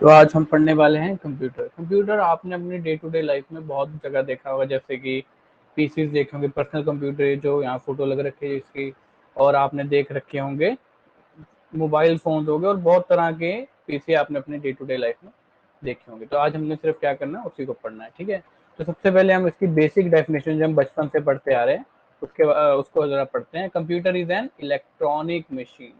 तो आज हम पढ़ने वाले हैं कंप्यूटर। कंप्यूटर आपने अपनी डे टू डे लाइफ में बहुत जगह देखा होगा, जैसे कि पीसीज देखे होंगे, पर्सनल कंप्यूटर जो यहाँ फोटो लग रखी है इसकी, और आपने देख रखे होंगे मोबाइल फोन हो गए, और बहुत तरह के पीसी आपने अपने डे टू डे लाइफ में देखे होंगे। तो आज हमने सिर्फ क्या करना है, उसी को पढ़ना है, ठीक है। तो सबसे पहले हम इसकी बेसिक डेफिनेशन जो हम बचपन से पढ़ते आ रहे हैं उसको जरा पढ़ते हैं। Computer is an electronic machine.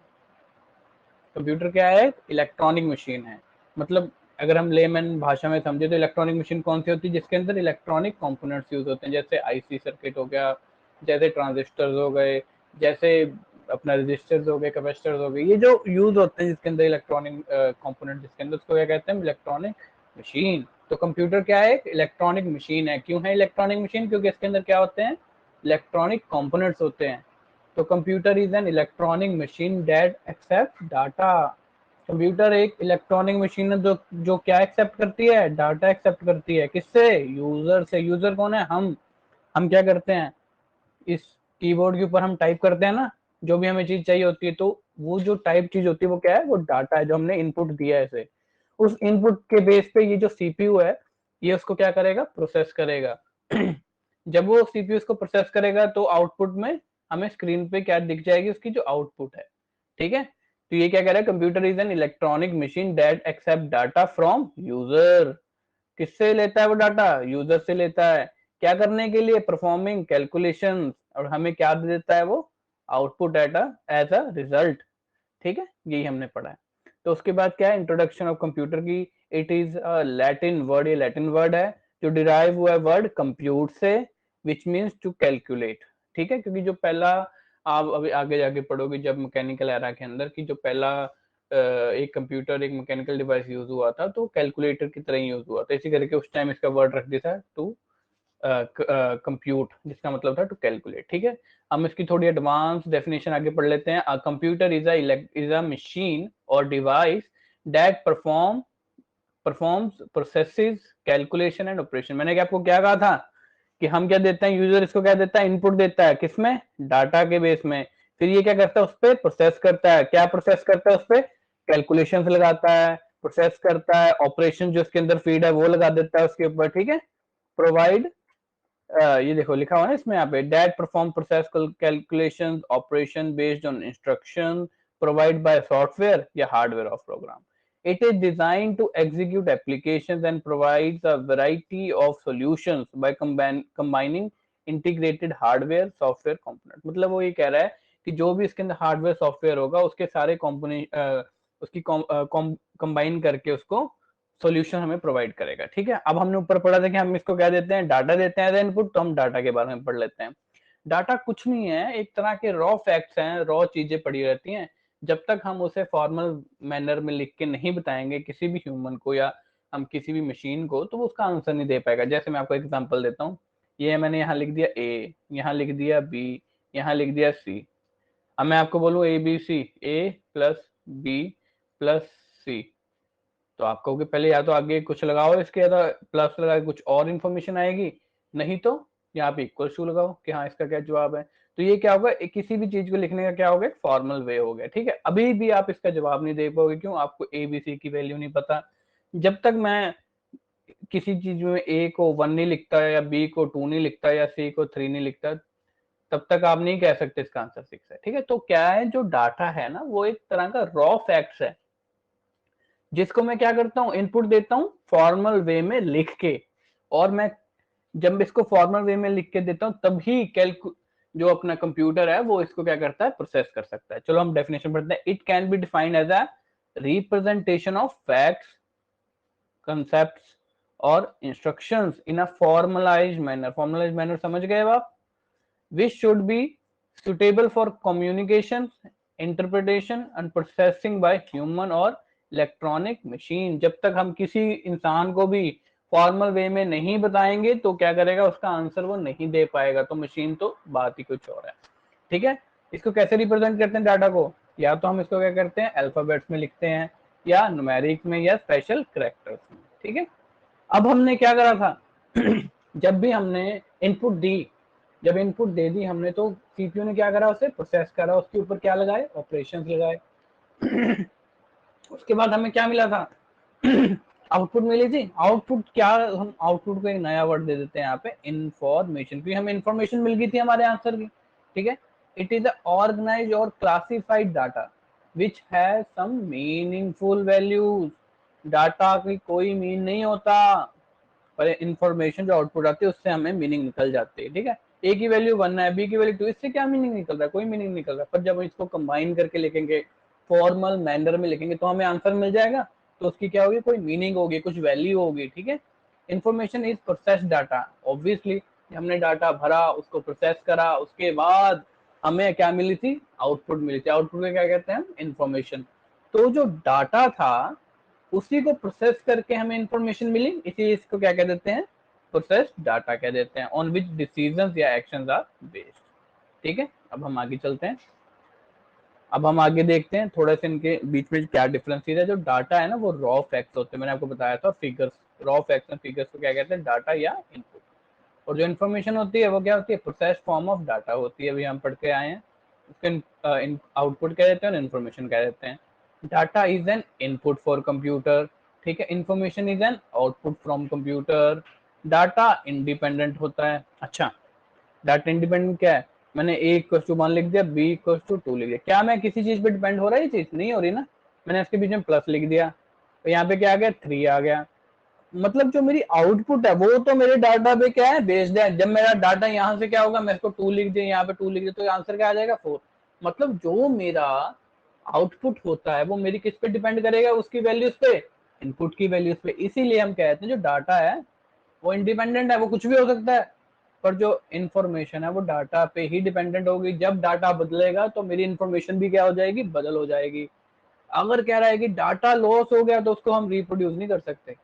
Computer क्या है? इलेक्ट्रॉनिक मशीन है। मतलब अगर हम लेमन भाषा में समझे तो इलेक्ट्रॉनिक मशीन कौन सी होती है? जिसके अंदर इलेक्ट्रॉनिक कंपोनेंट्स यूज होते हैं, जैसे आईसी सर्किट हो गया, जैसे ट्रांजिस्टर्स हो गए, जैसे अपना रजिस्टर्स हो गए, कैपेसिटर्स हो गए, ये जो यूज होते हैं जिसके अंदर इलेक्ट्रॉनिक कंपोनेंट जिसके अंदर, उसको क्या कहते हैं? Electronic machine. तो कंप्यूटर क्या है? एक इलेक्ट्रॉनिक मशीन है। क्यों है इलेक्ट्रॉनिक मशीन? क्योंकि इसके अंदर क्या होते हैं? इलेक्ट्रॉनिक कंपोनेंट्स होते हैं। तो computer is an electronic machine that accept data. Computer एक इलेक्ट्रॉनिक मशीन है जो क्या एक्सेप्ट करती है? डाटा एक्सेप्ट करती है। किससे? यूजर से। यूजर कौन है? हम क्या करते हैं? इस कीबोर्ड के ऊपर हम टाइप करते हैं ना, जो भी हमें चीज चाहिए होती है, तो वो जो टाइप चीज होती है वो क्या है? वो डाटा है जो हमने इनपुट दिया है इसे। उस इनपुट के बेस पे ये जो सीपीयू है, ये उसको क्या करेगा? प्रोसेस करेगा। जब वो सीपीयू उसको प्रोसेस करेगा तो आउटपुट में हमें स्क्रीन पे क्या दिख जाएगी? उसकी जो आउटपुट है, ठीक है। तो ये क्या कह रहा है? Computer is an electronic machine that accept data from user. किससे लेता है वो डाटा? यूजर से लेता है। क्या करने के लिए? Performing calculation. और हमें क्या दे देता है वो? Output data as a result. ठीक है, यही हमने पढ़ा है। तो उसके बाद क्या है? इंट्रोडक्शन ऑफ कंप्यूटर की। It is a Latin word. ये लैटिन वर्ड है जो डिराइव हुआ है वर्ड कंप्यूट से, विच मीन्स टू कैलकुलेट। ठीक है, क्योंकि जो पहला आप अभी आगे जाके पढ़ोगे जब मैकेनिकल एरा के अंदर की जो पहला एक कंप्यूटर, एक मैकेनिकल डिवाइस यूज हुआ था तो कैलकुलेटर की तरह ही यूज हुआ था। इसी करके उस टाइम इसका वर्ड रख दिया था टू कंप्यूट, जिसका मतलब था टू कैलकुलेट। ठीक है, हम इसकी थोड़ी एडवांस डेफिनेशन आगे पढ़ लेते हैं। कंप्यूटर इज अ मशीन और device that performs processes calculation and operation. मैंने क्या आपको क्या कहा था कि हम क्या देते हैं? यूजर इसको क्या देता है? इनपुट देता है। किसमें? डाटा के बेस में। फिर ये क्या करता है? उस पर प्रोसेस करता है। क्या प्रोसेस करता है? उस पर कैलकुलेशन लगाता है, प्रोसेस करता है, ऑपरेशन जो इसके अंदर फीड है वो लगा देता है उसके ऊपर। ठीक है, प्रोवाइड ये देखो लिखा हुआ है इसमें यहाँ पे, that perform process calculation operation based on instruction provide by software या hardware of program. It is design to execute applications and provides a variety of solutions by combining integrated hardware software component. मतलब वो ये कह रहा है कि जो भी इसके अंदर हार्डवेयर सॉफ्टवेयर होगा उसके सारे कंपोनेंट उसकी कंबाइन करके उसको सॉल्यूशन हमें प्रोवाइड करेगा। ठीक है, अब हमने ऊपर पढ़ा था कि हम इसको क्या देते हैं? डाटा देते हैं एज इनपुट। तो हम डाटा के बारे में पढ़ लेते हैं। डाटा कुछ नहीं है, एक तरह के रॉ फैक्ट्स हैं, रॉ चीजें पड़ी रहती हैं। जब तक हम उसे फॉर्मल मैनर में लिख के नहीं बताएंगे किसी भी ह्यूमन को या हम किसी भी मशीन को, तो वो उसका आंसर नहीं दे पाएगा। जैसे मैं आपको एग्जांपल देता हूँ, ये मैंने यहाँ लिख दिया ए, यहाँ लिख दिया बी, यहाँ लिख दिया सी। अब मैं आपको बोलूँ A B C, A plus B plus C, तो आप कहोगे पहले या तो आगे कुछ लगाओ इसके, या तो प्लस लगा के कुछ और इन्फॉर्मेशन आएगी, नहीं तो यहाँ पे इक्वल टू लगाओ कि हाँ इसका क्या जवाब है। तो ये क्या होगा? किसी भी चीज को लिखने का क्या होगा? एक फॉर्मल वे हो गया। ठीक है, अभी भी आप इसका जवाब नहीं दे पाओगे। क्यों? आपको ए बी सी की वैल्यू नहीं पता। जब तक मैं किसी चीज में ए को 1 नहीं लिखता, या बी को 2 नहीं लिखता, या सी को 3 नहीं लिखता, तब तक आप नहीं कह सकते इसका आंसर 6 है। ठीक है, तो क्या है? जो डाटा है ना, वो एक तरह का रॉ फैक्ट्स है, जिसको मैं क्या करता हूँ? इनपुट देता हूँ फॉर्मल वे में लिख के। और मैं जब इसको फॉर्मल वे में लिख के देता हूँ तभी कैलकु जो अपना कंप्यूटर है वो इसको क्या करता है? प्रोसेस कर सकता है। चलो हम डेफिनेशन पढ़ते हैं। It can be defined as a representation of facts, concepts और instructions in a formalized manner. Formalized manner समझ गए आप? which should be suitable for communication, interpretation and processing by human और इलेक्ट्रॉनिक मशीन। जब तक हम किसी इंसान को भी फॉर्मल वे में नहीं बताएंगे तो क्या करेगा? उसका आंसर वो नहीं दे पाएगा। तो मशीन तो बात ही कुछ और है। ठीक है, इसको कैसे रिप्रेजेंट करते हैं डाटा को? या तो हम इसको क्या करते हैं? अल्फाबेट्स में लिखते हैं, या न्यूमेरिक में, या स्पेशल कैरेक्टर्स में। ठीक है, अब हमने क्या करा था? जब भी हमने इनपुट दी, जब इनपुट दे दी हमने, तो सीपीयू ने क्या करा? उसे प्रोसेस करा, उसके ऊपर क्या लगाए? ऑपरेशंस लगाए। उसके बाद हमें क्या मिला था? आउटपुट मिली थी। आउटपुट क्या, हम आउटपुट को एक नया वर्ड दे देते हैं यहाँ पे, इंफॉर्मेशन, क्योंकि हमें इंफॉर्मेशन मिल गई थी हमारे आंसर की, ठीक है। It is the organize or classified data which has some meaningful values. Data की कोई मीन नहीं होता, पर इंफॉर्मेशन जो आउटपुट आती है उससे हमें मीनिंग निकल जाती है, ठीक है। ए की वैल्यू 1 है, बी की वैल्यू 2, इससे क्या मीनिंग निकल रहा है, कोई मीनिंग निकल रहा है। पर जब हम इसको कंबाइन करके लिखेंगे, फॉर्मल मैनर में लिखेंगे, तो हमें आंसर मिल जाएगा। तो उसकी क्या होगी, कोई मीनिंग होगी, कुछ वैल्यू होगी, ठीक है। Information is process data, obviously हमने डाटा भरा, उसको प्रोसेस करा, उसके बाद हमें क्या मिली थी, आउटपुट मिली थी। आउटपुट में क्या कहते हैं, इन्फॉर्मेशन। तो जो डाटा था उसी को प्रोसेस करके हमें इंफॉर्मेशन मिली, इसीलिए इसको क्या कह देते हैं, प्रोसेस डाटा कह देते हैं, ऑन विच डिसीजंस या एक्शंस आर बेस्ड, ठीक है। अब हम आगे चलते हैं। अब हम आगे देखते हैं थोड़ा सा इनके बीच में क्या डिफरेंस है। जो डाटा है ना वो रॉ फैक्ट्स होते हैं, मैंने आपको बताया था, figures, raw facts and figures को क्या कहते हैं, डाटा या इनपुट। और जो इन्फॉर्मेशन होती है वो क्या होती है, प्रोसेस फॉर्म ऑफ डाटा होती है, अभी हम पढ़ के आए हैं। उसके आउटपुट कह देते हैं और इन्फॉर्मेशन कह देते हैं। Data is an input for computer, ठीक है। Information is an output from computer. Data independent होता है। अच्छा, डाटा इंडिपेंडेंट क्या है, मैंने ए इक्वल टू 1 लिख दिया, बी इक्वल टू 2 लिख दिया, क्या मैं किसी चीज पे डिपेंड हो रहा है, ये चीज नहीं हो रही ना। मैंने इसके बीच में प्लस लिख दिया, तो यहाँ पे क्या आ गया, 3 आ गया। मतलब जो मेरी आउटपुट है वो तो मेरे डाटा पे क्या है, बेस्ड है। जब मेरा डाटा यहाँ से क्या होगा, मैं इसको 2 लिख दिया, यहाँ पे 2 लिख दिया, तो आंसर क्या आ जाएगा, 4। मतलब जो मेरा आउटपुट होता है वो मेरी किस पे डिपेंड करेगा, उसकी वैल्यूज पे, इनपुट की वैल्यूज पे। इसीलिए हम कहते हैं जो डाटा है वो इंडिपेंडेंट है, वो कुछ भी हो सकता है। पर जो इन्फॉर्मेशन है वो डाटा पे ही डिपेंडेंट होगी। जब डाटा बदलेगा तो मेरी इन्फॉर्मेशन भी क्या हो जाएगी, बदल हो जाएगी। अगर कह रहा है कि डाटा लॉस हो गया तो उसको हम रिप्रोड्यूस नहीं कर सकते,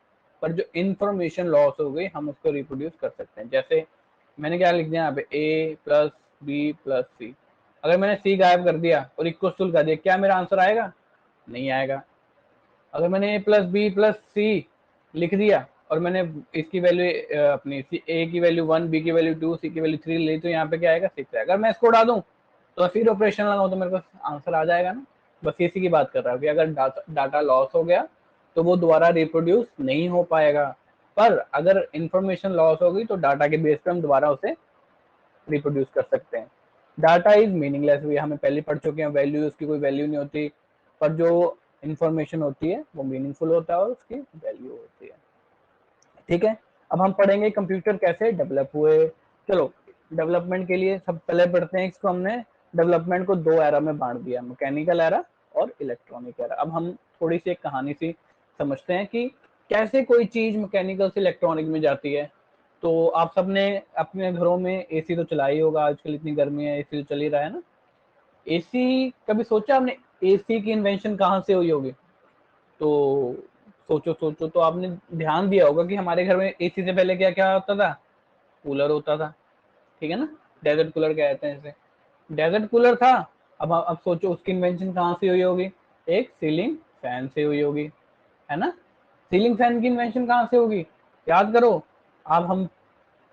पर जो इन्फॉर्मेशन लॉस हो गई हम उसको रिप्रोड्यूस कर सकते हैं। जैसे मैंने क्या लिख दिया यहाँ पे, ए प्लस बी प्लस सी। अगर मैंने सी गायब कर दिया और इक्वल टू कर दिया, क्या मेरा आंसर आएगा, नहीं आएगा। अगर मैंने ए प्लस बी प्लस सी लिख दिया और मैंने इसकी वैल्यू अपनी ए की वैल्यू 1, बी की वैल्यू 2, सी की वैल्यू 3 ली, तो यहाँ पे क्या आएगा, 6 आएगा। अगर मैं इसको उड़ा दूं तो फिर ऑपरेशन लगाऊं तो मेरे पास आंसर आ जाएगा ना। बस इसी की बात कर रहा हूँ कि अगर डाटा लॉस हो गया तो वो दोबारा रिप्रोड्यूस नहीं हो पाएगा। पर अगर इंफॉर्मेशन लॉस होगी तो डाटा के बेस पे हम दोबारा उसे रिप्रोड्यूस कर सकते हैं। डाटा इज मीनिंगलेस, ये हमें पहले पढ़ चुके हैं, वैल्यू, उसकी कोई वैल्यू नहीं होती। पर जो इंफॉर्मेशन होती है वो मीनिंगफुल होता है और उसकी वैल्यू होती है, ठीक है। अब हम पढ़ेंगे कंप्यूटर कैसे डेवलप हुए। चलो, डेवलपमेंट के लिए सब पहले पढ़ते हैं, इसको हमने डेवलपमेंट को 2 एरा में बांट दिया, मैकेनिकल एरा और इलेक्ट्रॉनिक एरा। अब हम थोड़ी सी एक कहानी सी समझते हैं कि कैसे कोई चीज मैकेनिकल से इलेक्ट्रॉनिक में जाती है। तो आप सबने अपने घरों में एसी तो चला ही होगा, आजकल इतनी गर्मी है, एसी तो चल ही रहा है ना। एसी कभी सोचा आपने, एसी की इन्वेंशन कहाँ से हुई होगी? तो सोचो सोचो, तो आपने ध्यान दिया होगा कि हमारे घर में एसी से पहले क्या क्या होता था, कूलर होता था, ठीक है ना। डेजर्ट कूलर कहते हैं इसे, डेजर्ट कूलर था। अब सोचो उसकी इन्वेंशन कहाँ से हुई होगी, एक सीलिंग फैन से हुई होगी, है ना। सीलिंग फैन की इन्वेंशन कहाँ से होगी, याद करो। अब हम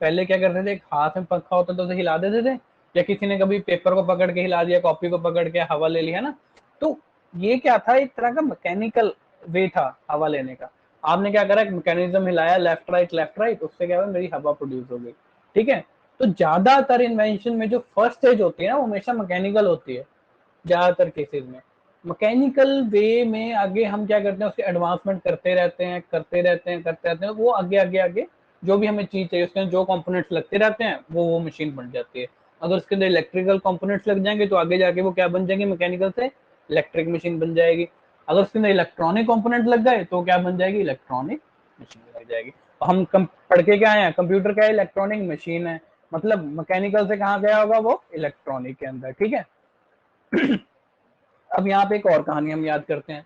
पहले क्या करते थे, एक हाथ में पंखा होता था उसे हिला देते थे, या किसी ने कभी पेपर को पकड़ के हिला दिया, कॉपी को पकड़ के हवा ले ली, है ना। तो ये क्या था, एक तरह का मैकेनिकल वे था हवा लेने का। आपने क्या करा, एक मैकेनिज्म हिलाया, लेफ्ट राइट, उससे क्या हुआ, मेरी हवा प्रोड्यूस हो गई, ठीक है। तो ज्यादातर इन्वेंशन में जो फर्स्ट स्टेज होती है ना वो हमेशा मैकेनिकल होती है, ज्यादातर केसेस में। मैकेनिकल वे में आगे हम क्या करते हैं, उसके एडवांसमेंट करते रहते हैं, करते रहते हैं, वो आगे आगे आगे जो भी हमें चीज चाहिए उसके जो कंपोनेंट्स लगते रहते हैं वो मशीन बन जाती है। अगर उसके अंदर इलेक्ट्रिकल कंपोनेंट्स लग जाएंगे तो आगे जाके वो क्या बन जाएंगे, मैकेनिकल से इलेक्ट्रिक मशीन बन जाएगी। अगर उसके अंदर इलेक्ट्रॉनिक कंपोनेंट लग गए तो क्या बन जाएगी, इलेक्ट्रॉनिक मशीन लग जाएगी। हम पढ़ के क्या आए, कंप्यूटर क्या है, इलेक्ट्रॉनिक मशीन है। मतलब मैकेनिकल से कहाँ गया होगा वो, इलेक्ट्रॉनिक के अंदर, ठीक है। अब यहाँ पे एक और कहानी हम याद करते हैं।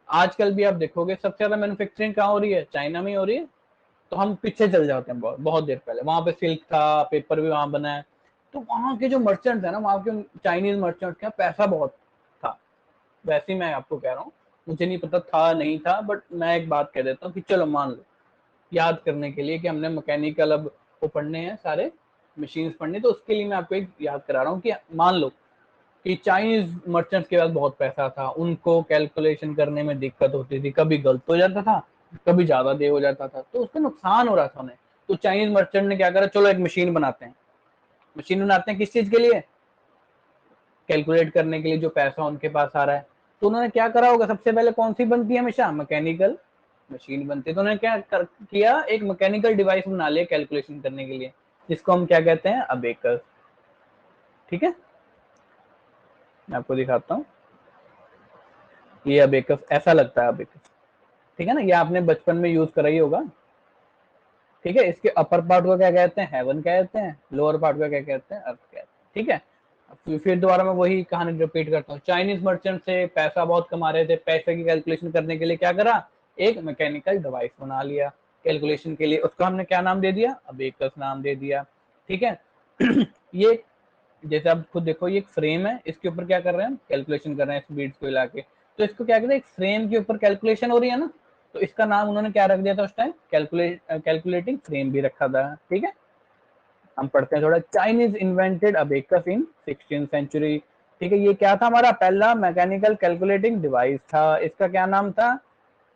आजकल भी आप देखोगे सबसे ज्यादा मैन्युफैक्चरिंग कहाँ हो रही है, चाइना में हो रही है। तो हम पीछे चल जाते हैं बहुत बहुत देर पहले, वहां पे सिल्क था, पेपर भी वहां बना है। तो वहां के जो मर्चेंट है ना, वहां के चाइनीज मर्चेंट का पैसा बहुत था। वैसे ही मैं आपको कह रहा हूँ, मुझे नहीं पता था नहीं था, बट मैं एक बात कह देता हूँ कि चलो मान लो, याद करने के लिए कि हमने मैकेनिकल अब वो पढ़ने हैं सारे मशीन्स पढ़ने, तो उसके लिए मैं आपको एक याद करा रहा हूँ कि मान लो कि चाइनीज मर्चेंट्स के पास बहुत पैसा था, उनको कैलकुलेशन करने में दिक्कत होती थी, कभी गलत हो जाता था, कभी ज्यादा दे हो जाता था, तो उसका नुकसान हो रहा था उन्हें। तो चाइनीज मर्चेंट ने क्या करा, चलो एक मशीन बनाते हैं। मशीन बनाते हैं किस चीज के लिए, कैलकुलेट करने के लिए जो पैसा उनके पास आ रहा है। तो उन्होंने क्या करा होगा, सबसे पहले कौन सी बनती है हमेशा, मैकेनिकल मशीन बनती है। तो उन्होंने किया, एक मैकेनिकल डिवाइस बना लिया कैलकुलेशन करने के लिए, जिसको हम क्या कहते हैं, अबेकस। ठीक है, मैं आपको दिखाता हूँ, ये अबेकस ऐसा लगता है अबेकस। ठीक है ना, ये आपने बचपन में यूज करा ही होगा। ठीक है, इसके अपर पार्ट को क्या कहते हैं, हेवन कहते हैं, लोअर पार्ट को क्या कहते हैं, अर्थ कहते हैं। ठीक है, फिर दोबारा मैं वही कहानी रिपीट करता हूँ। चाइनीज मर्चेंट से पैसा बहुत कमा रहे थे, पैसे की कैलकुलेशन करने के लिए क्या करा, एक मैकेनिकल डिवाइस बना लिया कैलकुलेशन के लिए, उसका हमने क्या नाम दे दिया, अबेकस नाम दे दिया। ठीक है ये जैसे आप खुद देखो, ये एक फ्रेम है, इसके ऊपर क्या कर रहे हैं हम, कैलकुलेशन कर रहे हैं स्पीड्स को हिला के। तो इसको क्या कहते हैं, एक फ्रेम के ऊपर कैलकुलेशन हो रही है ना, तो इसका नाम उन्होंने क्या रख दिया था उस टाइम, कैलकुलेटिंग फ्रेम भी रखा था। ठीक है, हम पढ़ते हैं थोड़ा। चाइनीज इन्वेंटेड अबेकस इन 16th सेंचुरी। ठीक है, ये क्या था, हमारा पहला मैकेनिकल कैलकुलेटिंग डिवाइस था। इसका क्या नाम था,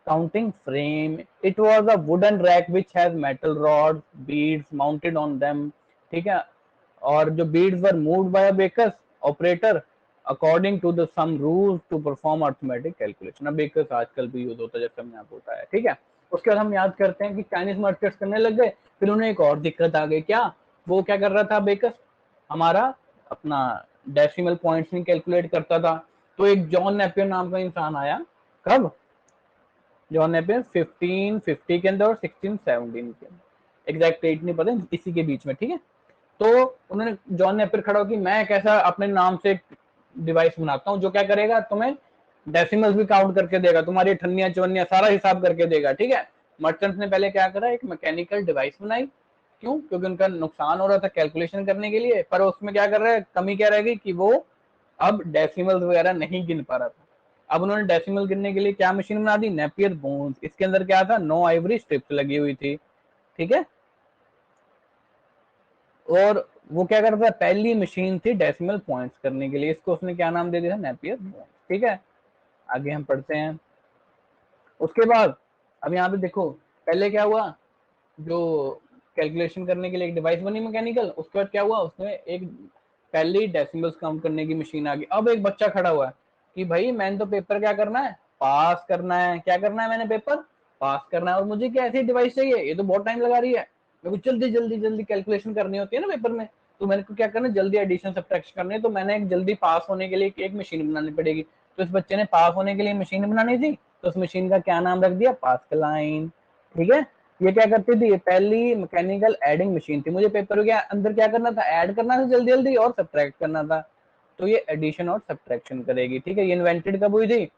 counting frame. It was a wooden rack which has metal rod beads mounted on them. ठीक है, और जो beads were moved by a abacus operator according to the some rules to perform arithmetic calculation. अब abacus आजकल भी use होता है, जैसे हमने आपको बताया। ठीक है, उसके बाद हम याद करते हैं कि चाइनीज मार्केट्स करने लग गए, फिर उन्हें एक और दिक्कत आ गई। क्या, वो क्या कर रहा था बेकस, हमारा अपना डेसिमल पॉइंट्स नहीं कैलकुलेट करता था। तो एक जॉन नेपियर नाम का इंसान आया, कब, जॉन नेपियर 1550 के अंदर और 1617 के अंदर, एग्जैक्ट डेट नहीं पता, इसी के बीच में। ठीक है, तो उन्होंने जॉन नेपियर खड़ा हो कि मैं कैसा अपने नाम से डिवाइस बनाता हूँ जो क्या करेगा, तुम्हें डेसिमल्स भी काउंट करके देगा, तुम्हारी अठन्निया चवन्निया सारा हिसाब करके देगा। ठीक है, मर्चेंट्स ने पहले क्या करा, एक मैकेनिकल डिवाइस बनाई। क्यों, क्योंकि उनका नुकसान हो रहा था कैलकुलेशन करने के लिए, पर उसमें क्या कर रहा है, कमी क्या रहेगी कि वो अब डेसिमल्स वगैरह नहीं गिन पा रहा था। अब उन्होंने डेसिमल गिनने के लिए क्या मशीन बना दी, नेपियर बोन्स। इसके अंदर क्या था, 9 आइवरी स्ट्रिप्स लगी हुई थी। ठीक है, और वो क्या करता था, पहली मशीन थी डेसिमल पॉइंट्स करने के लिए, इसको उसने क्या नाम दे दिया, नेपियर बोन्स। ठीक है, आगे हम पढ़ते हैं। उसके बाद अब यहाँ पे देखो, पहले क्या हुआ, जो कैलकुलेशन करने के लिए एक डिवाइस बनी मैकेनिकल, उसके बाद क्या हुआ, उसमें एक पहली डेसिमल्स काउंट करने की मशीन आ गई। अब एक बच्चा खड़ा हुआ है कि भाई मैंने तो पेपर क्या करना है, पास करना है। क्या करना है, मैंने पेपर पास करना है, और मुझे क्या ऐसी डिवाइस चाहिए, ये तो बहुत टाइम लगा रही है, मेरे को जल्दी जल्दी जल्दी कैलकुलेशन करनी होती है ना पेपर में। तो मैंने को क्या करना, जल्दी एडिशन सब्ट्रैक्शन करनी है, तो मैंने एक जल्दी पास होने के लिए एक मशीन बनानी पड़ेगी। तो इस बच्चे ने पास होने के लिए मशीन बनानी थी, तो उस मशीन का क्या नाम रख दिया, पास्कलाइन। ठीक है, ये क्या करती थी, ये पहली मैकेनिकल एडिंग मशीन थी, मुझे पेपर के अंदर क्या करना था, ऐड करना था जल्दी जल्दी और सब्ट्रैक्ट करना था, तो ये एडिशन और सब्ट्रैक्शन करेगी। ठीक है, ये इन्वेंटेड कब हुई थी,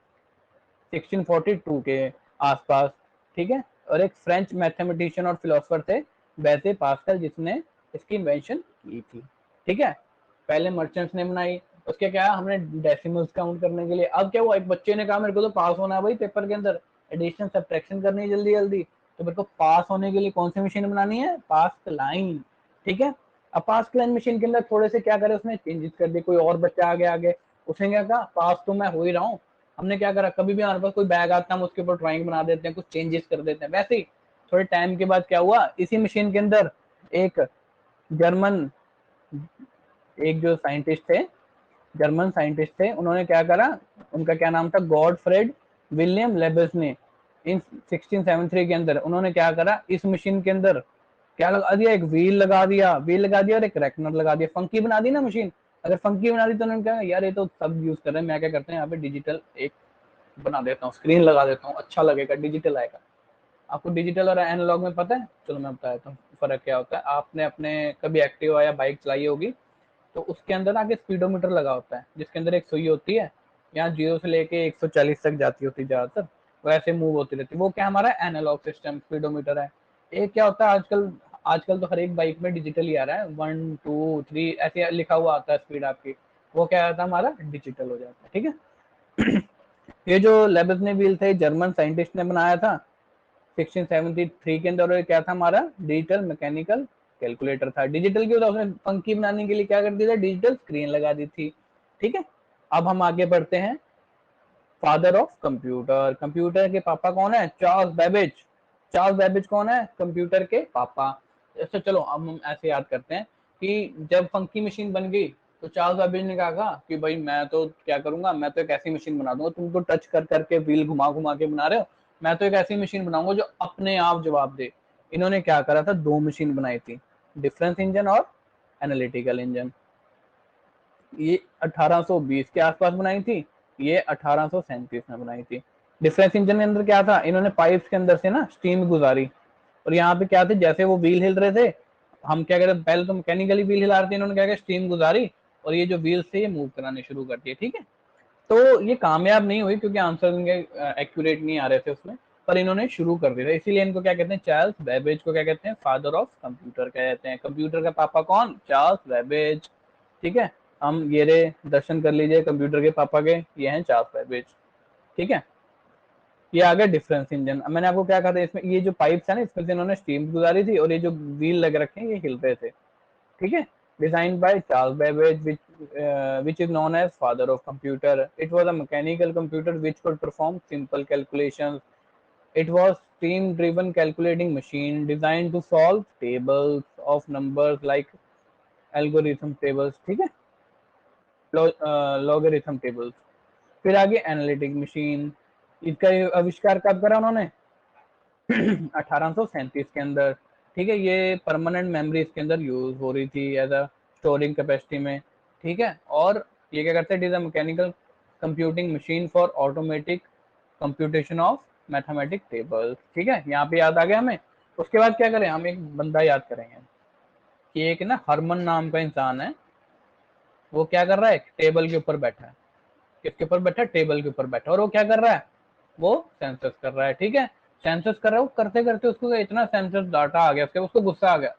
1642 के आसपास। ठीक है, और एक फ्रेंच मैथमेटिशियन और फिलोसोफर थे वैसे पास्कल, जिसने इसकी इन्वेंशन की थी। ठीक है, पहले मर्चेंट्स ने बनाई, उसके क्या, हमने डेसिमल्स काउंट करने के लिए। अब क्या हुआ, एक बच्चे ने कहा मेरे को तो पास होना है भाई पेपर के अंदर, एडिशन सब्ट्रैक्शन करनी है जल्दी जल्दी, तो मेरे को पास होने के लिए कौन सी मशीन बनानी है, पास्कलाइन। ठीक है, अब पास्कलाइन मशीन के अंदर थोड़े से क्या करे, उसने चेंजेस कर दिए, कोई और बच्चा आगे आगे, उसने क्या कहा, पास तो मैं हो ही रहा हूँ, हमने क्या करा, कभी भी हमारे पास कोई बैग आता है हम उसके ऊपर ड्राइंग बना देते हैं, कुछ चेंजेस कर देते हैं। वैसे ही थोड़े टाइम के बाद क्या हुआ, इसी मशीन के अंदर एक जर्मन, एक जो साइंटिस्ट थे, जर्मन साइंटिस्ट थे, उन्होंने क्या करा, उनका क्या नाम था, गॉडफ्रेड विलियम लेबस ने इन 1673 के अंदर उन्होंने क्या करा, इस मशीन के अंदर क्या लगा दिया, एक व्हील लगा दिया और एक रेकनर लगा दिया, फंकी बना दी ना मशीन। अगर फंकी बना दी तो उन्होंने कहा यार ये तो सब यूज कर रहे हैं, मैं क्या करते हैं यहाँ पे डिजिटल एक बना देता हूँ, स्क्रीन लगा देता हूँ, अच्छा लगेगा, डिजिटल आएगा। आपको डिजिटल और एनालॉग में पता है, चलो मैं बता देता हूँ फर्क क्या होता है। आपने अपने कभी एक्टिवा या बाइक चलाई होगी, तो उसके अंदर आगे स्पीडोमीटर लगा होता है, जिसके अंदर एक सुई होती है, यहाँ 0 से लेके 140 तक जाती होती है ज्यादातर, वो ऐसे मूव होती रहती है, वो क्या हमारा एनालॉग सिस्टम स्पीडोमीटर है। एक क्या होता है, आजकल आजकल तो हर एक बाइक में डिजिटल ही आ रहा है, 1 2 3 ऐसे लिखा हुआ आता है स्पीड आपकी, वो क्या आता है, हमारा डिजिटल हो जाता है। ठीक है ये जो लेबस ने व्हील थे, जर्मन साइंटिस्ट ने बनाया था 1673 के अंदर, क्या था हमारा, डिजिटल मैकेनिकल कैलकुलेटर था। डिजिटल क्यों था, उसने फंकी बनाने के लिए क्या कर दिया था, डिजिटल स्क्रीन लगा दी थी। ठीक है, अब हम आगे बढ़ते हैं, फादर ऑफ कंप्यूटर। कंप्यूटर के पापा कौन है? Charles Babbage. चार्ल्स बेबेज कौन है? कंप्यूटर के पापा। ऐसे चलो अब हम ऐसे याद करते हैं कि जब फंकी मशीन बन गई तो चार्ल्स बेबेज ने कहा कि भाई मैं तो क्या करूंगा, मैं तो एक ऐसी मशीन बना दूंगा, तुम तो टच कर करके व्हील घुमा घुमा के बना रहे हो, मैं तो एक ऐसी मशीन बनाऊंगा जो अपने आप जवाब दे। इन्होंने क्या करा था, दो मशीन बनाई थी, डिफरेंस इंजन और एनालिटिकल इंजन। ये 1820 के आसपास बनाई थी, ये 1837 में बनाई थी। डिफरेंस इंजन के अंदर क्या था, इन्होंने पाइप्स के अंदर से ना स्टीम गुजारी, और यहाँ पे क्या थे, जैसे वो व्हील हिल रहे थे, हम क्या कहते, पहले तो मैकेनिकली व्हील हिला रहे थे, इन्होंने क्या किया, स्टीम गुजारी और ये जो व्हील से ये मूव कराने शुरू कर दिए। ठीक है, तो ये कामयाब नहीं हुई क्योंकि आंसर इनके एक्यूरेट नहीं आ रहे थे उसमें, पर इन्होंने शुरू कर दिया था, इसीलिए इनको क्या कहते हैं, चार्ल्स बेबेज को क्या कहते हैं, फादर ऑफ कंप्यूटर कहते हैं। कंप्यूटर का पापा कौन? Charles Babbage. ठीक है, हम ये रे दर्शन कर लीजिए कंप्यूटर के पापा के, ये हैं चार्ल्स बेबेज। ठीक है, ये आ गया डिफरेंस इंजन। मैंने आपको क्या कहा था, इसमें ये जो पाइप्स है ना, इसमें से इन्होंने स्टीम गुजारी थी और ये जो व्हील लग रखे हैं ये हिल रहे थे। ठीक है, design by Charles Babbage which is known as father of computer. It was a mechanical computer which could perform simple calculations. It was steam driven calculating machine designed to solve tables of numbers like algorithm tables. ठीक है, logarithm tables. फिर आगे analytic machine, इसका आविष्कार कब करा उन्होंने? 1837 के अंदर। ठीक है, ये परमानेंट मेमोरी इसके अंदर यूज हो रही थी एज अ स्टोरिंग कैपेसिटी में। ठीक है, और ये क्या करते हैं, it is a mechanical computing machine for automatic computation of mathematic tables. ठीक है, यहाँ पे याद आ गया हमें। उसके बाद क्या करें, हम एक बंदा याद करेंगे कि एक ना हरमन नाम का इंसान है, वो क्या कर रहा है, टेबल के ऊपर बैठा है। किसके ऊपर बैठा है? टेबल के ऊपर बैठा, और वो क्या कर रहा है, वो सेंसस कर रहा है। ठीक है, सेंसस कर रहा है, वो करते करते उसको इतना सेंसस डाटा आ गया, उसको गुस्सा आ गया,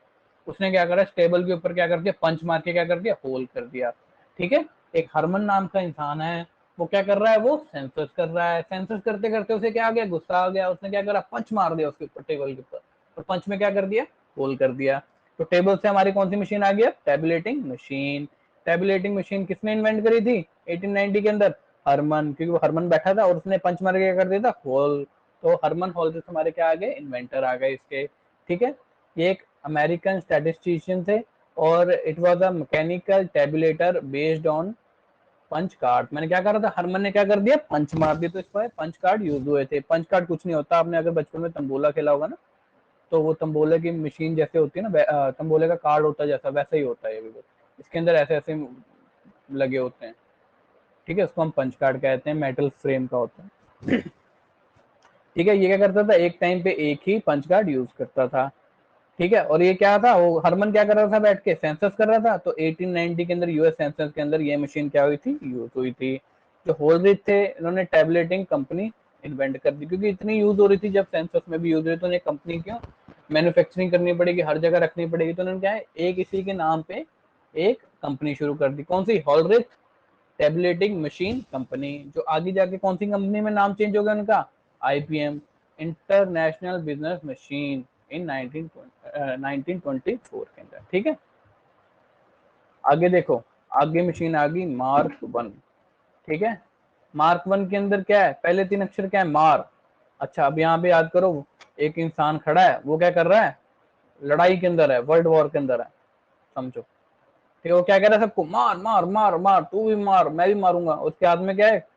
उसने क्या करा, टेबल के ऊपर क्या कर दिया, पंच मार के क्या कर दिया, होल कर दिया। ठीक है, एक हरमन नाम का इंसान है, वो क्या कर रहा है, वो सेंसस कर रहा है, सेंसस करते करते उसे क्या आ गया, गुस्सा आ गया, उसने क्या करा, पंच मार दिया उसके ऊपर, टेबल के ऊपर, और पंच में क्या कर दिया, होल कर दिया। तो टेबल से हमारी कौन सी मशीन आ गई, टेबुलेटिंग मशीन। टेबुलेटिंग मशीन किसने इन्वेंट करी थी 1890 के अंदर? हरमन, क्योंकि वो हरमन बैठा था और उसने पंच मार के क्या कर दिया था, होल। तो हरमन होल हमारे क्या आ गए, इन्वेंटर आ गए इसके। ठीक है, ये एक अमेरिकन स्टैटिस्टिशियन थे और it was a mechanical tabulator based on punch card. मैंने क्या करा था, हरमन ने क्या कर दिया, पंच मार दिया, तो इस पर पंच कार्ड यूज हुए थे। पंच कार्ड कुछ नहीं होता, आपने अगर बचपन में तंबोला खेला होगा ना, तो वो तंबोले की मशीन जैसे होती है ना, तंबोले का कार्ड होता है जैसा, वैसा ही होता है ये भी। इसके अंदर ऐसे ऐसे लगे होते हैं। ठीक है, उसको हम पंच कार्ड कहते हैं, मेटल फ्रेम का होता है। ठीक है, ये क्या करता था, एक टाइम पे एक ही पंच कार्ड यूज करता था। ठीक है, और ये क्या था, वो हरमन क्या कर रहा था, बैठ के सेंसस कर रहा था। तो 1890 के अंदर यूएस सेंसस के अंदर ये मशीन क्या हुई थी, यूज हुई थी। जो होलरिच थे, इन्होंने टेबलेटिंग कंपनी इन्वेंट कर दी, क्योंकि इतनी यूज हो रही थी, जब सेंसस में भी यूज हुई तो उन्हें कंपनी क्यों मैन्युफैक्चरिंग करनी पड़ेगी, हर जगह रखनी पड़ेगी, तो उन्होंने क्या है, एक इसी के नाम पे एक कंपनी शुरू कर दी। कौन सी? होलरिच टेबलेटिंग मशीन कंपनी। जो आगे जाके कौन सी कंपनी में नाम चेंज हो गया उनका, आईबीएम, इंटरनेशनल बिजनेस मशीन, इन 1924 के अंदर। ठीक है, आगे देखो, आगे मशीन आ गई मार्क वन। ठीक है, मार्क वन के अंदर क्या है, पहले तीन अक्षर क्या है, मार। अच्छा, अब यहाँ पे याद करो, एक इंसान खड़ा है, वो क्या कर रहा है, लड़ाई के अंदर है, वर्ल्ड वॉर के अंदर है, समझो। ठीक है, वो क्या कह रहा है, सबको मार मार मार मार, तू भी मार, मैं भी मारूंगा। उसके हाथ में क्या है,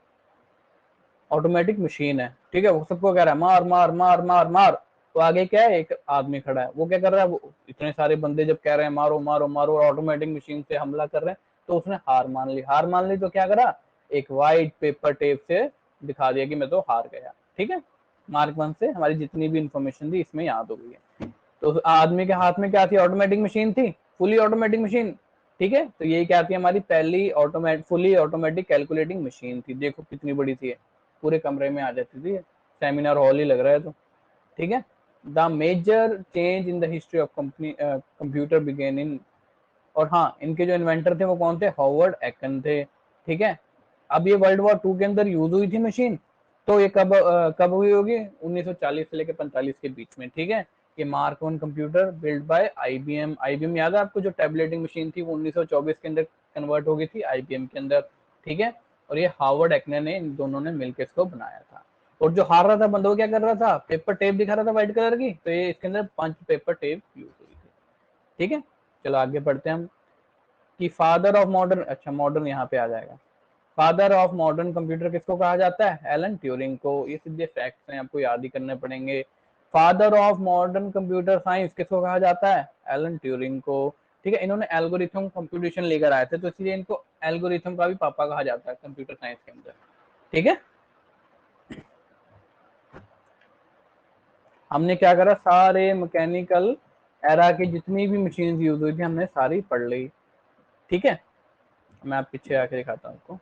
ऑटोमेटिक मशीन है। ठीक है, वो सबको कह रहा है मार मार मार मार मार। तो आगे क्या है, एक आदमी खड़ा है, वो क्या कर रहा है, वो इतने सारे बंदे जब कह रहे हैं मारो मारो मारो, ऑटोमेटिक मशीन से हमला कर रहे हैं, तो उसने हार मान ली। हार मान ली तो क्या करा, एक वाइट पेपर टेप से दिखा दिया कि मैं तो हार गया। ठीक है, मार्क वन से हमारी जितनी भी इंफॉर्मेशन थी इसमें याद हो गई है। तो आदमी के हाथ में क्या थी, ऑटोमेटिक मशीन थी, फुली ऑटोमेटिक मशीन। ठीक है, तो ये क्या थी, हमारी पहली फुली ऑटोमेटिक कैलकुलेटिंग मशीन थी। देखो कितनी बड़ी थी, पूरे कमरे में आ जाती थी, सेमिनार हॉल ही लग रहा है। तो ठीक है, the major change in the history of company computer began in, और हाँ, इनके जो इन्वेंटर थे वो कौन थे, हॉवर्ड एकन थे। ठीक है, अब ये वर्ल्ड वॉर टू के अंदर यूज हुई थी मशीन, तो ये कब हुई होगी, 1940 से लेकर 45 के बीच में। ठीक है, ये mark one computer build by IBM. IBM याद है आपको, जो टेबलेटिंग मशीन थी वो 1924 के अंदर कन्वर्ट हो गई थी आईबीएम के अंदर। ठीक है, और ये हार्वर्ड एक्ने ने, इन दोनों ने मिलकर इसको बनाया था। और जो हार रहा था बंदा वो क्या कर रहा था, पेपर टेप दिखा रहा था व्हाइट कलर की, तो ये इसके अंदर 5 पेपर टेप यूज हुई थी। ठीक है, चलो आगे बढ़ते हैं हम कि फादर ऑफ मॉडर्न, अच्छा मॉडर्न यहाँ पे आ जाएगा। फादर ऑफ मॉडर्न कंप्यूटर किसको कहा जाता है, एलन ट्यूरिंग को। ये सीधे फैक्ट्स हैं, आपको याद ही करने पड़ेंगे। Father of modern computer science किसको कहा जाता है, एलन ट्यूरिंग को। ठीक है, इन्होंने एल्गोरिथम कंप्यूटेशन लेकर आए थे, तो इसलिए इनको एल्गोरिथम का भी पापा कहा जाता है कंप्यूटर साइंस के अंदर। ठीक है, हमने क्या करा, सारे मैकेनिकल एरा की जितनी भी मशीन यूज हुई थी हमने सारी पढ़ ली। ठीक है, मैं आप पीछे आके दिखाता हूँ आपको,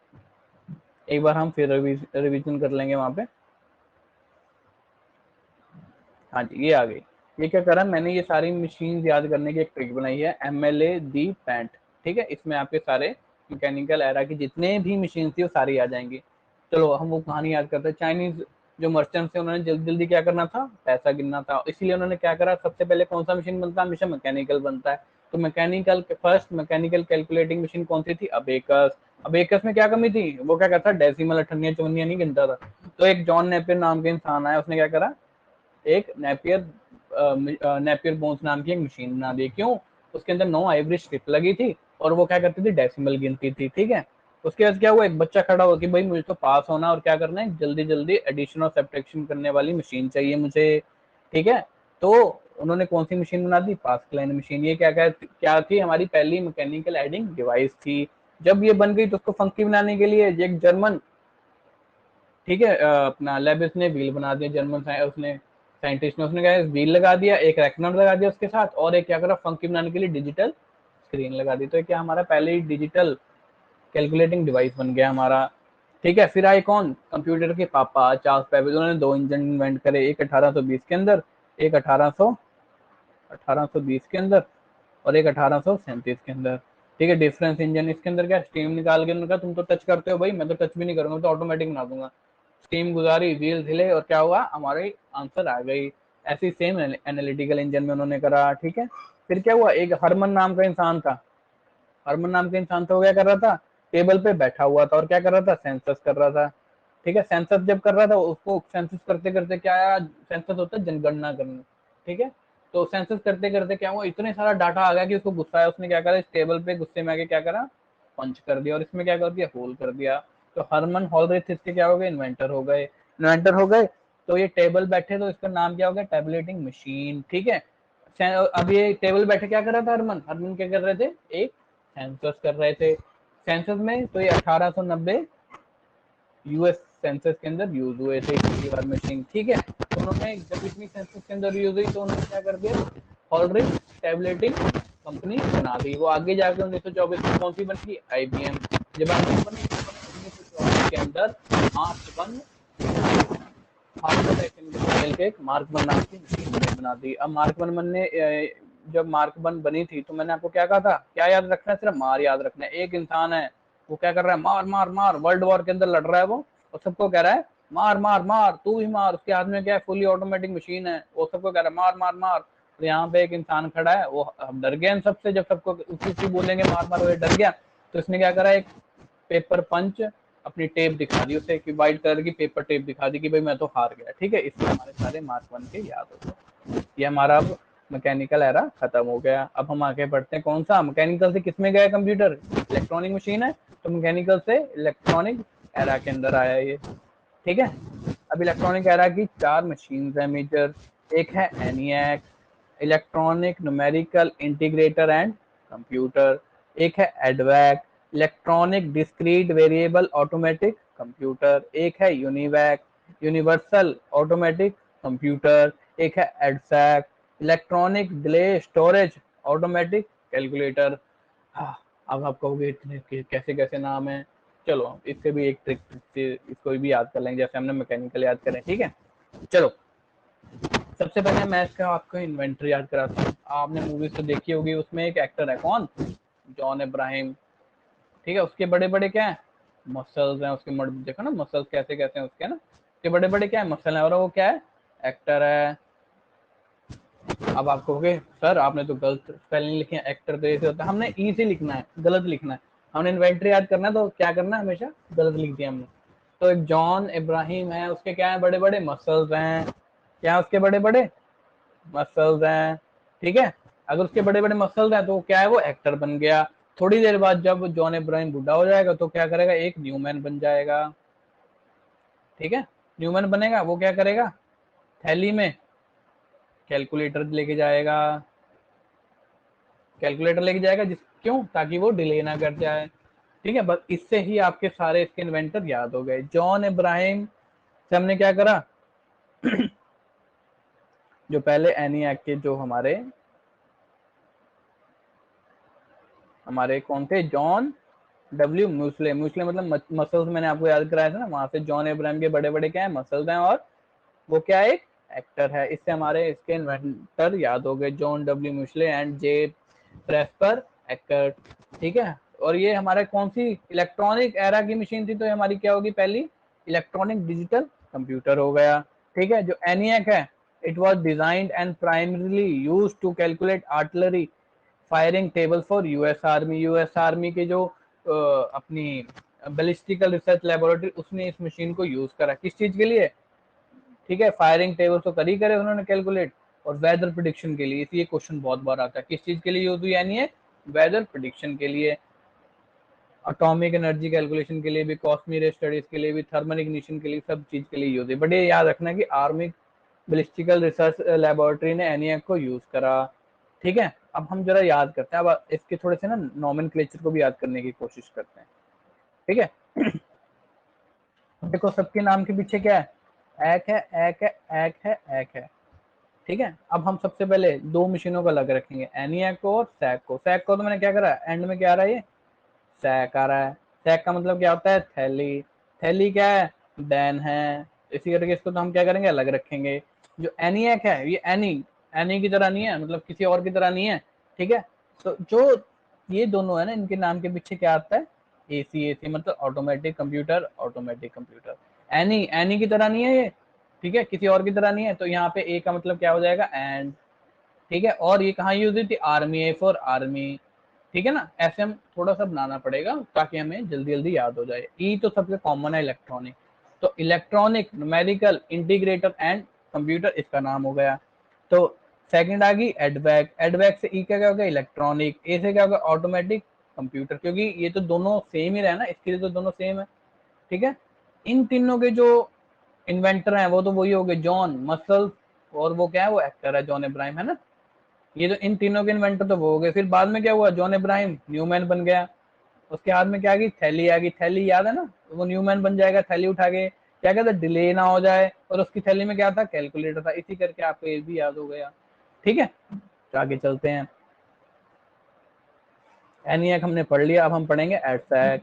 एक बार हम फिर रिवीजन कर लेंगे वहां पे। हाँ जी, ये आ गई। ये क्या करा मैंने, ये सारी मशीन याद करने की एक ट्रिक बनाई है, MLA दी पैंट। ठीक है, इसमें आपके सारे मैकेनिकल एरा की जितने भी मशीन थी वो सारी आ जाएंगी। चलो हम वो कहानी याद करते हैं। चाइनीज जो मर्चेंट थे उन्होंने जल्दी जल्दी क्या करना था, पैसा गिनना था, इसीलिए उन्होंने क्या करा, सबसे पहले कौन सा मशीन बनता है, हमेशा मैकेनिकल बनता है। तो mechanical first mechanical calculating machine कौन सी थी, अबेकस। अबेकस में क्या कमी थी, वो क्या करता, डेसिमल अठन्निया चवन्निया नहीं गिनता था। तो एक जॉन नेपियर नाम के इंसान आया, उसने क्या करा, एक नेपियर बोन्स नाम की एक मशीन बना दी। क्यों, उसके अंदर 9 आइवरी स्ट्रिप लगी थी और वो क्या करती थी, डेसिमल गिनती थी। ठीक है, उसके बाद क्या हुआ, एक बच्चा खड़ा हुआ कि भाई मुझे तो पास होना और क्या करना है, जल्दी जल्दी एडिशन और सब्ट्रैक्शन करने वाली मशीन चाहिए मुझे। ठीक है, तो उन्होंने कौन सी मशीन बना दी, पास्कलाइन मशीन। ये क्या थी, हमारी पहली मैकेनिकल एडिंग डिवाइस थी। जब ये बन गई तो उसको फंकी बनाने के लिए एक जर्मन, ठीक है, अपना लेबिस ने व्हील बना दिया, जर्मन उसने साइंटिस्ट ने, उसने क्या व्हील लगा दिया, एक रेकनर लगा दिया उसके साथ, और एक क्या करा, फंकी बनाने के लिए डिजिटल स्क्रीन लगा दी। तो क्या हमारा पहले ही डिजिटल कैलकुलेटिंग डिवाइस बन गया हमारा। ठीक है, फिर आए कौन, कंप्यूटर के पापा चार्ल्स बेबेज। उन्होंने 2 इंजन इन्वेंट करे, एक 1820 के अंदर, एक 1820 के अंदर, और एक 1837 के अंदर। ठीक है, डिफरेंस इंजन, इसके अंदर क्या, स्टीम निकाल के उन्होंने कहा तुम तो टच करते हो भाई, मैं तो टच भी नहीं करूंगा, तो ऑटोमेटिक बना दूंगा। स्टीम गुजारी, व्हील हिले, और क्या हुआ, हमारे आंसर आ गई। ऐसी सेम एनालिटिकल इंजन में उन्होंने करा। ठीक है, फिर क्या हुआ, एक हरमन नाम का इंसान था। हरमन नाम का इंसान था, वो क्या कर रहा था, टेबल पे बैठा हुआ था और क्या कर रहा था, सेंसस कर रहा था। ठीक है, सेंसस जब कर रहा था, उसको सेंसस करते करते क्या आया, सेंसस होता है जनगणना करना। ठीक है, तो सेंसस करते करते क्या हुआ, इतने सारा डाटा आ गया कि उसको गुस्सा आया, उसने क्या करा, इस टेबल पे गुस्से में आके क्या करा, पंच कर दिया और इसमें क्या कर दिया, होल कर दिया। तो हरमन हॉलरिथ इसके क्या हो गए, इन्वेंटर हो गए। इन्वेंटर हो गए, तो ये टेबल बैठे तो इसका नाम क्या हो गया, टैबलेटिंग मशीन। ठीक है, अब ये टेबल बैठे क्या कर रहा था, हरमन हरमन क्या कर रहे थे, एक सेंसस कर रहे थे। सेंसस में तो ये 1890 यूएस सेंसस के अंदर यूज हुए थे पहली बार मशीन। ठीक है, तो उन्होंने जब इतनी सेंसस के अंदर यूज हुई तो उन्होंने क्या कर दिया, ऑलरेडी टैबलेटिंग कंपनी बना दी। वो आगे जाकर 1924 में कौन सी बनी, IBM। जब IBM बनी 1924 के अंदर मार्क वन नाम की मशीन बना दी। अब मार्क वन ने जब मार्क वन बनी थी तो मैंने आपको क्या कहा था, क्या याद रखना है, सिर्फ मार याद रखना है। एक इंसान है, वो क्या कर रहा है, मार मार मार, वर्ल्ड वॉर के अंदर लड़ रहा है वो, और सबको कह रहा है मार मार मार, तू भी मार। उसके हाथ में क्या है, फुली ऑटोमेटिक मशीन है, वो सबको कह रहा है मार मार मार। तो यहाँ पे एक इंसान खड़ा है, वो डर गया इन सबसे, जब सबको उसी बोलेंगे मार मार, वो डर गया। तो इसने क्या करा, एक पेपर पंच अपनी टेप दिखा दी उसे, कि व्हाइट कलर की पेपर टेप दिखा दी कि भाई मैं तो हार गया। ठीक है, इसमें हमारे सारे मार्क वन के याद हो गए। ये हमारा अब मैकेनिकल एरा खत्म हो गया। अब हम आगे बढ़ते हैं, कौन सा, मैकेनिकल से किस में गया, कंप्यूटर, इलेक्ट्रॉनिक मशीन है, तो मैकेनिकल से इलेक्ट्रॉनिक एरा के अंदर आया ये। ठीक है, अब इलेक्ट्रॉनिक एरा की 4 मशीन है मेजर। एक है ENIAC, electronic numerical integrator and computer. एक है एडवैक, electronic discrete variable automatic computer. एक है यूनिवैक, यूनिवर्सल ऑटोमेटिक कंप्यूटर। एक है EDSAC, electronic delay storage automatic calculator. हाँ, अब आप कहोगे इतने कैसे कैसे नाम है, चलो इससे भी एक ट्रिक से इसको भी याद कर लेंगे, जैसे हमने मैकेनिकल याद करें। ठीक है, चलो सबसे पहले मैं इसका आपको इन्वेंटर याद कराता हूँ। आपने मूवीज तो देखी होगी, उसमें एक एक्टर है कौन, जॉन इब्राहिम। ठीक है, उसके बड़े बड़े क्या है, मसल्स हैं उसके, देखो ना मसल्स कैसे कैसे हैं उसके, ना उसके बड़े बड़े क्या है, मसल है, और वो क्या है, एक्टर है। अब आप कहोगे सर आपने तो गलत स्पेलिंग लिखे हैं, एक्टर तो ऐसे होता है, हमने ई से लिखना है, गलत लिखना है। हमने इन्वेंटरी याद करना है तो क्या करना है, हमेशा गलत लिख दिया हमने। तो एक जॉन इब्राहिम है, उसके क्या है, बड़े बड़े मसल्स हैं, क्या उसके बड़े बड़े मसल्स हैं, ठीक है। अगर उसके बड़े बड़े मसल्स हैं तो क्या है, वो एक्टर बन गया। थोड़ी देर बाद जब जॉन इब्राहिम बूढ़ा हो जाएगा तो क्या करेगा, एक न्यूमैन बन जाएगा, ठीक है। न्यूमैन बनेगा, वो क्या करेगा, थैली में कैलकुलेटर लेके जाएगा, कैलकुलेटर लेके जाएगा जिस क्यों, ताकि वो डिले ना कर जाए, ठीक है। बस इससे ही आपके सारे इसके इन्वेंटर याद हो गए। जॉन इब्राहिम से हमने क्या करा, जो पहले एनियाक के जो हमारे हमारे कौन थे, जॉन डब्ल्यू म्यूसले, म्यूसले मतलब मसल्स, मैंने आपको याद कराया था ना, वहां से जॉन इब्राहिम के बड़े बड़े क्या है, मसल्स हैं, और वो क्या एक एक्टर है। इससे हमारे इसके इन्वेंटर याद हो गए, John W Mauchly and J Presper एक्टर, ठीक है। और ये हमारे कौन सी इलेक्ट्रॉनिक एरा की मशीन थी, तो ये हमारी क्या होगी, पहली इलेक्ट्रॉनिक डिजिटल कंप्यूटर हो गया, ठीक है। जो एनियाक है, it was designed and primarily use to calculate artillery firing table for US army. US army के जो अपनी बैलिस्टिकल रिसर्च लेबोरेटरी, उसने इस मशीन को यूज करा, किस चीज के लिए, ठीक है, फायरिंग टेबल तो कर ही करे उन्होंने कैलकुलेट, और वेदर प्रिडिक्शन के लिए। ये क्वेश्चन बहुत बार आता है, किस चीज के लिए यूज हुई, यानी वेदर प्रिडिक्शन के लिए, एटॉमिक एनर्जी कैलकुलेशन के लिए भी, कॉस्मिक रे स्टडीज के लिए भी, थर्मल इग्निशन के लिए, सब चीज के लिए यूज है। बट ये याद रखना कि आर्मी बैलिस्टिकल रिसर्च लेबोरेटरी ने एनियाक को यूज करा, ठीक है। अब हम जरा याद करते हैं, अब इसके थोड़े से ना नॉमेनक्लेचर को भी याद करने की कोशिश करते हैं, ठीक है। देखो सबके नाम के पीछे क्या है, एक है, एक है, एक है, एक है, ठीक है। अब हम सबसे पहले दो मशीनों को अलग रखेंगे, एनियाक को और सैक को। सैक को तो मैंने क्या करा, एंड में क्या आ रहा है, ये सैक आ रहा है। सैक का मतलब क्या होता है, थैली। थैली क्या है, बैन है। इसी करके इसको तो हम क्या करेंगे, अलग रखेंगे। जो एनियाक है, ये एनी एनी की तरह नहीं है, मतलब किसी और की तरह नहीं है, ठीक है। तो जो ये दोनों है ना, इनके नाम के पीछे क्या आता है, एसी। एसी मतलब automatic computer, automatic computer. Any any की तरह नहीं है ये, ठीक है, किसी और की तरह नहीं है। तो यहाँ पे ए का मतलब क्या हो जाएगा, एंड, ठीक है। और ये कहाँ यूज हुई थी, आर्मी, ए फॉर आर्मी, ठीक है ना। ऐसे हम थोड़ा सा बनाना पड़ेगा ताकि हमें जल्दी जल्दी याद हो जाए। ई तो सबसे कॉमन है, इलेक्ट्रॉनिक। तो electronic numerical integrator and computer इसका नाम हो गया। तो सेकंड आ गई एडवैक। एडवैक से ई का क्या हो गया, इलेक्ट्रॉनिक। ए से क्या होगा, ऑटोमेटिक कंप्यूटर, क्योंकि ये तो दोनों सेम ही रहे ना, इसके लिए तो दोनों सेम है, ठीक है। इन तीनों के जो इन्वेंटर हैं वो तो वही हो गए, जॉन मसल, और वो क्या है, वो एक्टर है, जॉन इब्राहिम, है ना। ये तो इन तीनों के इन्वेंटर तो वो हो गए। फिर बाद में क्या हुआ, जॉन इब्राहिम न्यूमैन बन गया, उसके हाथ में क्या आ गई, थैली आ गई। थैली याद है ना, वो न्यूमैन बन जाएगा, थैली उठा के क्या कहता, डिले ना हो जाए, और उसकी थैली में क्या था, कैलकुलेटर था। इसी करके आपको ये भी याद हो गया, ठीक है। तो आगे चलते हैं। एनियाक हमने पढ़ लिया, अब हम पढ़ेंगे एडसैक।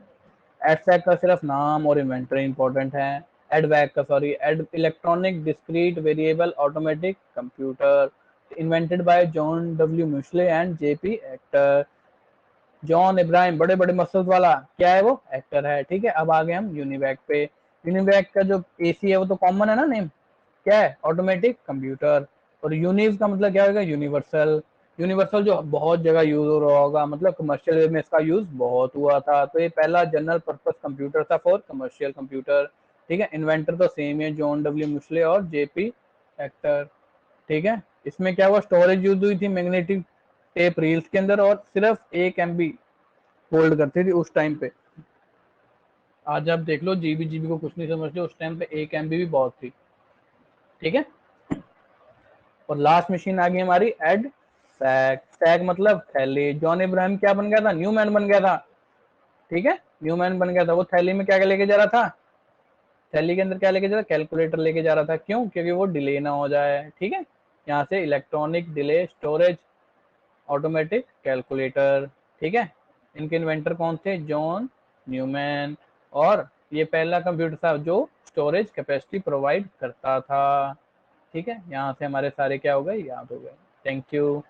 एडसैक का सिर्फ नाम और इन्वेंटर इंपॉर्टेंट है। एडवैक का, सॉरी, एड electronic discrete variable automatic computer, invented by John W Mauchly and JP एक्टर। जॉन इब्राहिम बड़े बड़े मसल्स वाला क्या है, वो एक्टर है, ठीक है। अब आ गए हम यूनिवैक पे। यूनिवैक का जो एसी है वो तो कॉमन है ना नेम, क्या है, ऑटोमेटिक कंप्यूटर। और यूनिव का मतलब क्या होगा, यूनिवर्सल। यूनिवर्सल जो बहुत जगह यूज हो रहा होगा, मतलब कमर्शियल वे में इसका यूज बहुत हुआ था। तो ये पहला जनरल पर्पस कंप्यूटर था फॉर कमर्शियल कंप्यूटर, ठीक है। इन्वेंटर तो सेम है, जॉन डब्ल्यू मुस्ले और जेपी एक्टर, ठीक है। इसमें क्या हुआ, स्टोरेज यूज हुई थी मैग्नेटिक टेप रील्स के अंदर, और सिर्फ 1 MB होल्ड करती थी उस टाइम पे। आज आप देख लो, जीबी जीबी को कुछ नहीं समझते, उस टाइम पे 1 MB भी बहुत थी, ठीक है। और लास्ट मशीन आ गई हमारी एड सैक। सैक मतलब थैली। जॉन इब्राहिम क्या बन गया था, न्यूमैन बन गया था, ठीक है, न्यूमैन बन गया था। वो थैली में क्या लेके जा रहा था, थैली के अंदर क्या लेके जा रहा था, कैलकुलेटर लेके जा रहा था। क्यों, क्योंकि वो डिले ना हो जाए, ठीक है। यहाँ से electronic delay storage automatic calculator, ठीक है। इनके इन्वेंटर कौन थे, जॉन न्यूमैन। और ये पहला कंप्यूटर था जो स्टोरेज कैपेसिटी प्रोवाइड करता था, ठीक है। यहाँ से हमारे सारे क्या हो गए, याद हो गए। Thank you.